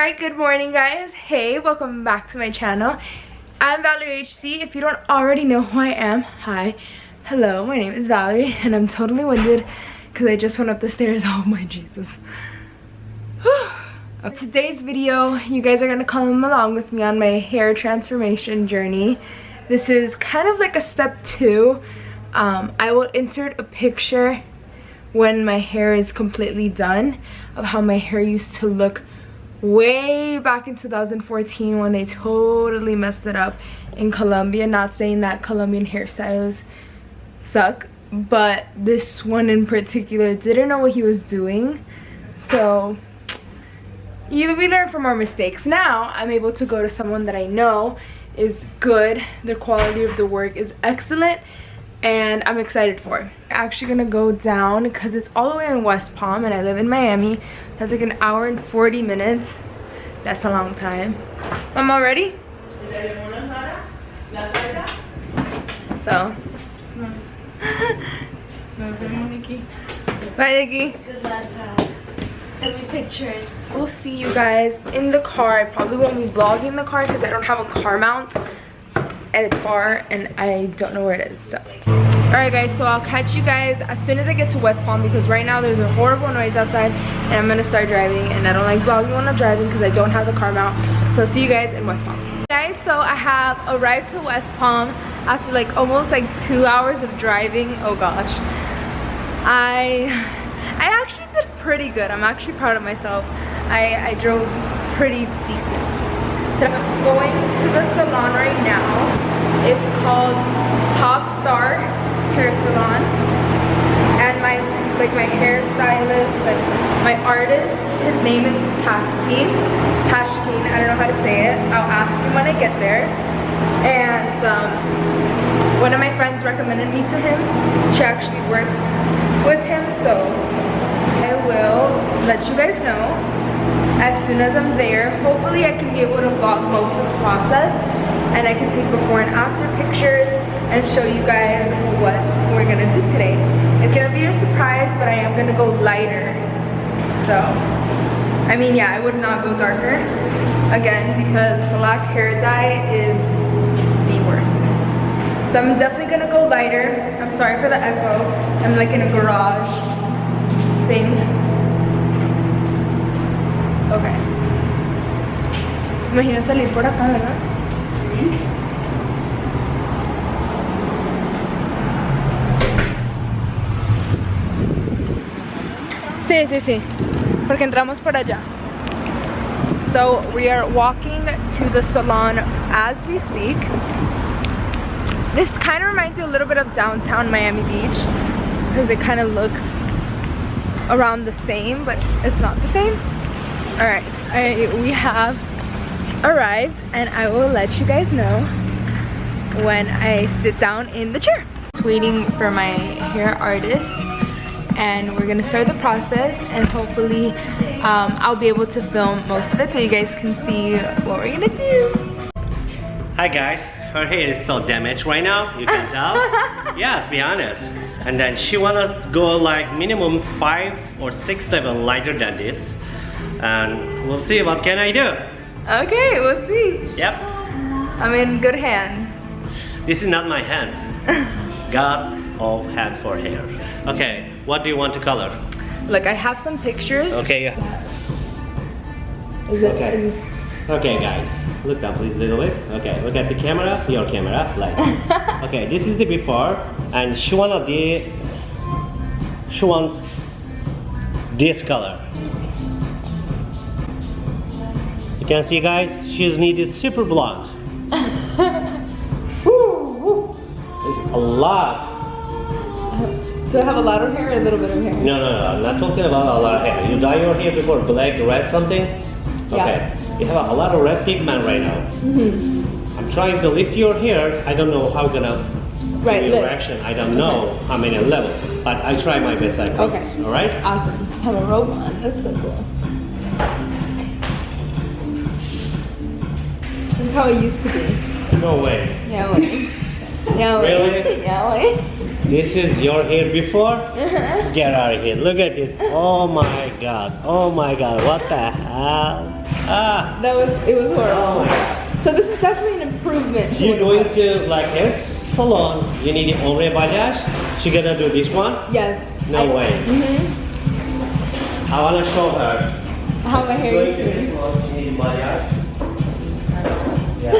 Alright, good morning guys. Hey, welcome back to my channel. I'm Valerie HC. If you don't already know who I am, hi. Hello, my name is Valerie and I'm totally winded because I just went up the stairs. Oh my Jesus. Today's video, you guys are going to come along with me on my hair transformation journey. This is kind of like a step 2. I will insert a picture when my hair is completely done of how my hair used to look way back in 2014 when they totally messed it up in Colombia. Not saying that Colombian hairstylists suck, but this one in particular didn't know what he was doing. So we learn from our mistakes. Now I'm able to go to someone that I know is good, the quality of the work is excellent, and I'm excited for it. I'm actually gonna go down because it's all the way in West Palm and I live in Miami. That's like an hour and 40 minutes. That's a long time. Mama, ready? So. Bye, Nikki. Good luck, pal. Send me pictures. We'll see you guys in the car. I probably won't be vlogging in the car because I don't have a car mount and it's far and I don't know where it is. So alright guys, so I'll catch you guys as soon as I get to West Palm because right now there's a horrible noise outside and I'm gonna start driving and I don't like vlogging when I'm driving because I don't have the car mount. So I'll see you guys in West Palm. Guys, so I have arrived to West Palm after like almost like 2 hours of driving. Oh gosh, I actually did pretty good. I'm actually proud of myself. I drove pretty decent. So I'm going to the salon right now. It's called Top Star Hair Salon, and my hairstylist, like my artist, his name is Tashkeen. I don't know how to say it. I'll ask him when I get there. And one of my friends recommended me to him. She actually works with him, so I will let you guys know as soon as I'm there. Hopefully I can be able to vlog most of the process and I can take before and after pictures and show you guys what we're gonna do today. It's gonna be a surprise, but I am gonna go lighter. So, I mean, yeah, I would not go darker again because black hair dye is the worst. So I'm definitely gonna go lighter. I'm sorry for the echo. I'm like in a garage thing. Okay. Imagina salir por acá, ¿verdad? Sí, sí, sí. Porque entramos por allá. So we are walking to the salon as we speak. This kind of reminds me a little bit of downtown Miami Beach because it kind of looks around the same, but it's not the same. Alright, we have arrived and I will let you guys know when I sit down in the chair. Just waiting for my hair artist and we're gonna start the process and hopefully I'll be able to film most of it so you guys can see what we're gonna do. Hi guys, her hair is so damaged right now, you can tell. Yeah, let's be honest. And then she wanna go like minimum 5 or 6 level lighter than this. And we'll see what can I do. Okay, we'll see. Yep. I'm in good hands. This is not my hand. God of hand for hair. Okay, what do you want to color? Look, I have some pictures. Okay, yeah. Is it? Okay. Is it... Okay guys, look down please a little bit. Okay, look at the camera, your camera, like. Okay, this is the before, and she wants this color. You can see guys, she's needed super blonde. It's a lot. Do I have a lot of hair or a little bit of hair? No, I'm not talking about a lot of hair. You dye your hair before black, red something? Okay. Yeah. You have a lot of red pigment right now. I'm trying to lift your hair. I don't know how gonna do your reaction. I don't know how many levels, but I try my best. I promise. Okay. All right. Awesome. I have a robe on. That's so cool. This is how it used to be. No way. Yeah, wait. Yeah, wait. Really? Yeah, wait. This is your hair before? Get out of here. Look at this. Oh my god. Oh my god. What the hell? Ah. It was horrible. Oh my God. So this is definitely an improvement. You're going to like hair salon. You need ombre balayage. She gonna do this one? Yes. No way. I wanna show her. How my hair Going is to doing. this one, she need balayage. Yeah.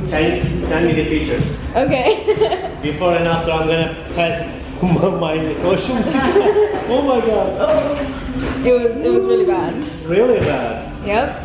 Can you send me the pictures? Okay. Before and after, I'm gonna pass my social media. Oh my God. It was really bad. Really bad. Yep.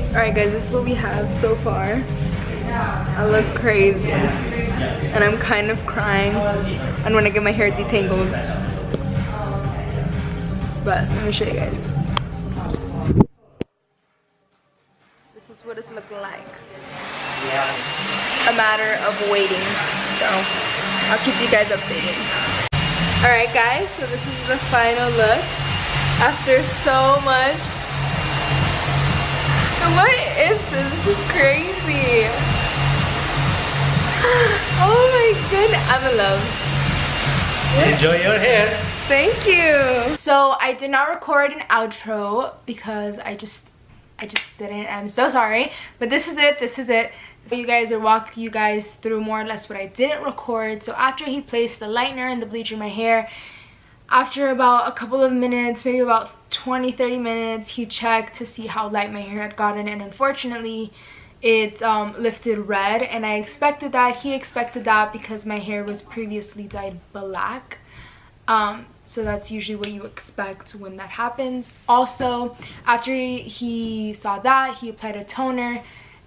Alright guys, this is what we have so far. I look crazy. And I'm kind of crying. And when I get my hair detangled. But let me show you guys. This is what it's looking like. A matter of waiting. So I'll keep you guys updated. Alright guys, so this is the final look. After so much. What is this? This is crazy. Oh my goodness. I'm in love. Enjoy your hair. Thank you. So I did not record an outro because I just didn't. I'm so sorry. But this is it. This is it. So you guys are walking you guys through more or less what I didn't record. So after he placed the lightener and the bleach in my hair, after about a couple of minutes, maybe about 20-30 minutes, he checked to see how light my hair had gotten, and unfortunately it lifted red, and I expected that. He expected that because my hair was previously dyed black. So that's usually what you expect when that happens. Also, after he saw that, he applied a toner,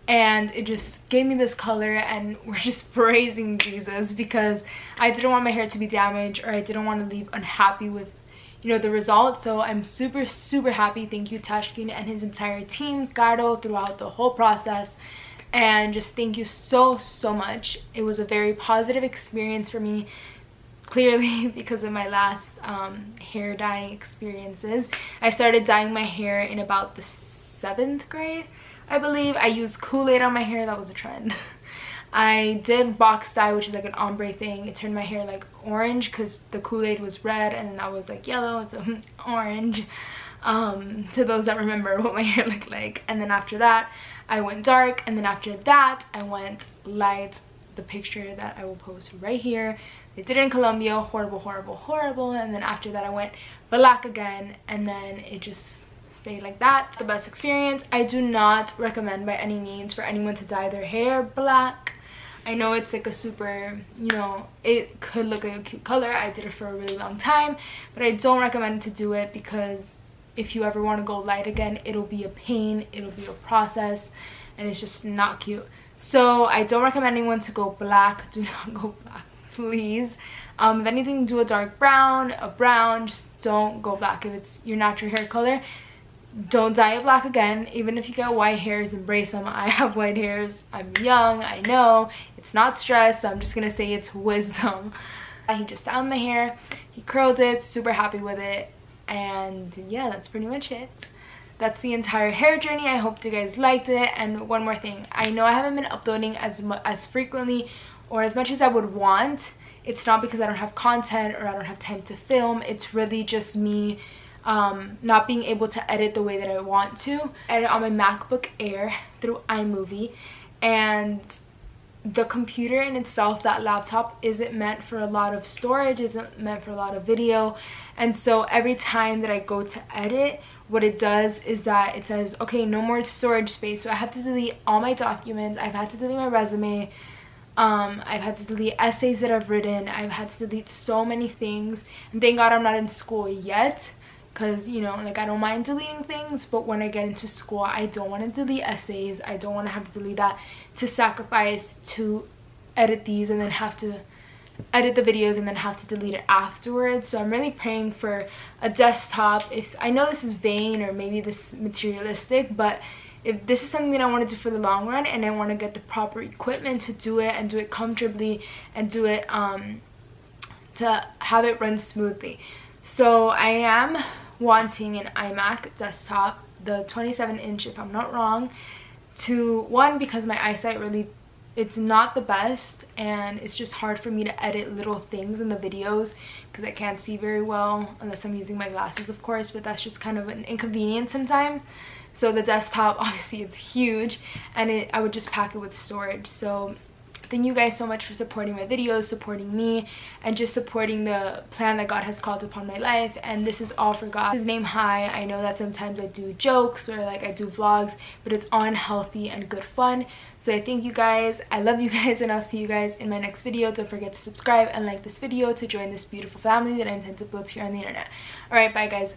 and it just gave me this color, and we're just praising Jesus because I didn't want my hair to be damaged, or I didn't want to leave unhappy with, you know, the result. So I'm super happy. Thank you Tashkin and his entire team, Caro, throughout the whole process, and just thank you so much. It was a very positive experience for me, clearly because of my last hair dyeing experiences. I started dyeing my hair in about the 7th grade, I believe. I used Kool-Aid on my hair. That was a trend. I did box dye, which is like an ombre thing. It turned my hair like orange because the Kool-Aid was red and then I was like yellow, so orange. To those that remember what my hair looked like. And then after that I went dark, and then after that I went light. The picture that I will post right here, they did it in Colombia. Horrible. And then after that I went black again, and then it just stay like that. The best experience. I do not recommend by any means for anyone to dye their hair black. I know it's like a super, you know, it could look like a cute color. I did it for a really long time, but I don't recommend to do it because if you ever want to go light again, it'll be a pain, it'll be a process, and it's just not cute. So I don't recommend anyone to go black. Do not go black, please. If anything, do a dark brown, a brown. Just don't go black. If it's your natural hair color, don't dye it black again. Even if you get white hairs, embrace them. I have white hairs. I'm young. I know it's not stress, so I'm just gonna say it's wisdom. He just dyed my hair, he curled it, super happy with it, and yeah, that's pretty much it. That's the entire hair journey. I hope you guys liked it. And one more thing, I know I haven't been uploading as frequently or as much as I would want. It's not because I don't have content or I don't have time to film. It's really just me not being able to edit the way that I want to. Edit on my MacBook Air through iMovie, and the computer in itself, that laptop, isn't meant for a lot of storage, isn't meant for a lot of video. And so every time that I go to edit, what it does is that it says, okay, no more storage space. So I have to delete all my documents. I've had to delete my resume. I've had to delete essays that I've written. I've had to delete so many things. And thank God I'm not in school yet, because, you know, like, I don't mind deleting things, but when I get into school, I don't want to delete essays. I don't want to have to delete that to sacrifice to edit these and then have to edit the videos and then have to delete it afterwards. So I'm really praying for a desktop. If I know this is vain or maybe this is materialistic, but if this is something that I want to do for the long run, and I want to get the proper equipment to do it and do it comfortably and do it to have it run smoothly. So I am wanting an iMac desktop, the 27-inch if I'm not wrong, to one, because my eyesight really, it's not the best, and it's just hard for me to edit little things in the videos because I can't see very well unless I'm using my glasses, of course, but that's just kind of an inconvenience sometimes. So the desktop, obviously it's huge, and I would just pack it with storage. So thank you guys so much for supporting my videos, supporting me, and just supporting the plan that God has called upon my life. And this is all for God's name high. I know that sometimes I do jokes or like I do vlogs, but it's all in healthy and good fun. So I thank you guys, I love you guys, and I'll see you guys in my next video. Don't forget to subscribe and like this video to join this beautiful family that I intend to build here on the internet. Alright, bye guys.